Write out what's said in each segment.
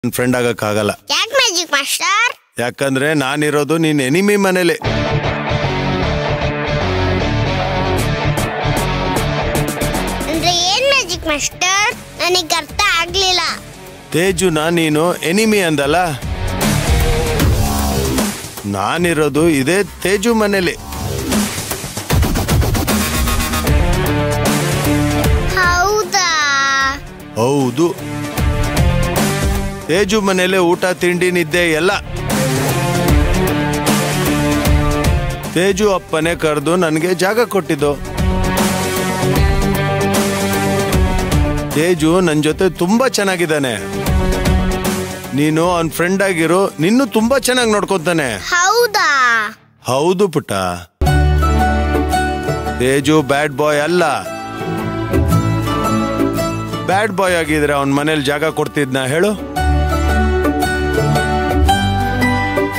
ನನ್ನ ಫ್ರೆಂಡ್ ಆಗಕ್ಕಾಗಲ್ಲ. ಯಾಕೆ magic master? ಯಾಕಂದ್ರೆ ನಾನಿರೋದು ನಿನ್ನ ಎನಿಮಿ ಮನೇಲಿ. ಅಂದ್ರೆ ಏನ್ ಮ್ಯಾಜಿಕ್ ಮಾಸ್ಟರ್? ನನಗೆ ಅರ್ಥ ಆಗ್ಲಿಲ್ಲ. ತೇಜುನ ನೀನು ಎನಿಮಿ ಅಂದಲ್ಲ, ನಾನಿರೋದು ಇದೇ ತೇಜು ಮನೇಲಿ. ಹೌದಾ? ಹೌದು, ತೇಜು ಮನೇಲೆ ಊಟ ತಿಂಡಿ ನಿದ್ದೆ ಎಲ್ಲ. ತೇಜು ಅಪ್ಪನೇ ಕರೆದು ನನಗೆ ಜಾಗ ಕೊಟ್ಟಿದ್ದು. ತೇಜು ನನ್ನ ಜೊತೆ ತುಂಬಾ ಚೆನ್ನಾಗಿದ್ದಾನೆ. ನೀನು ಅವನ್ ಫ್ರೆಂಡ್ ಆಗಿರೋ, ನಿನ್ನೂ ತುಂಬಾ ಚೆನ್ನಾಗಿ ನೋಡ್ಕೊತಾನೆ. ಹೌದಾ? ಹೌದು ಪುಟ್ಟ, ತೇಜು ಬ್ಯಾಡ್ ಬಾಯ್ ಅಲ್ಲ. ಬ್ಯಾಡ್ ಬಾಯ್ ಆಗಿದ್ರೆ ಅವನ್ ಮನೇಲಿ ಜಾಗ ಕೊಡ್ತಿದ್ನ ಹೇಳು?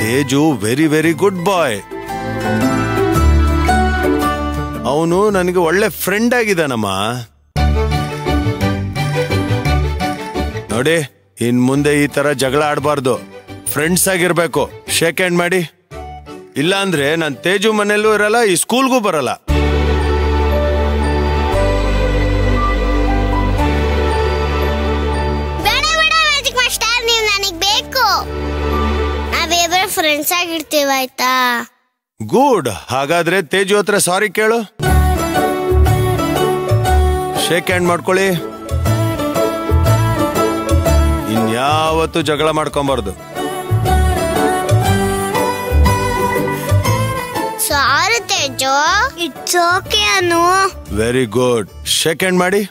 ತೇಜು ವೆರಿ ವೆರಿ ಗುಡ್ ಬಾಯ್. ಅವನು ನನಗೆ ಒಳ್ಳೆ ಫ್ರೆಂಡ್ ಆಗಿದ್ದಾನಮ್ಮ. ನೋಡಿ, ಇನ್ ಮುಂದೆ ಈ ತರ ಜಗಳ ಆಡಬಾರ್ದು. ಫ್ರೆಂಡ್ಸ್ ಆಗಿರ್ಬೇಕು. ಶೇಕ್ ಹ್ಯಾಂಡ್ ಮಾಡಿ. ಇಲ್ಲ ಅಂದ್ರೆ ನಾನು ತೇಜು ಮನೆಯಲ್ಲೂ ಇರಲ್ಲ, ಈ ಸ್ಕೂಲ್ಗೂ ಬರಲ್ಲ. ಫ್ರೆಂಡ್ಸ್ ಆಗಿರ್ತೀವಿ, ಆಯ್ತಾ? ಗುಡ್. ಹಾಗಾದ್ರೆ ತೇಜು ಹತ್ರ ಸಾರಿ ಕೇಳು. ಶೇಕ್ ಹ್ಯಾಂಡ್ ಮಾಡ್ಕೊಳ್ಳಿ. ಇನ್ಯಾವತ್ತು ಜಗಳ ಮಾಡ್ಕೊಂಬಾರ್ದು. Sorry Teju. It's okay Anu. Very good. Shake hand ಮಾಡಿ.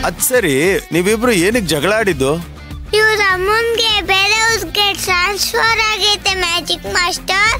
ಅದ್ ಸರಿ, ನೀವಿಬ್ರು ಏನಕ್ಕೆ ಜಗಳ ಆಡಿದ್ದು? ಇವ್ರ ಅಮ್ಮನ್ಗೆ ಬೇರೆ ಊರಿಗೆ ಟ್ರಾನ್ಸ್ಫರ್ ಆಗೈತೆ ಮ್ಯಾಜಿಕ್ ಮಾಸ್ಟರ್.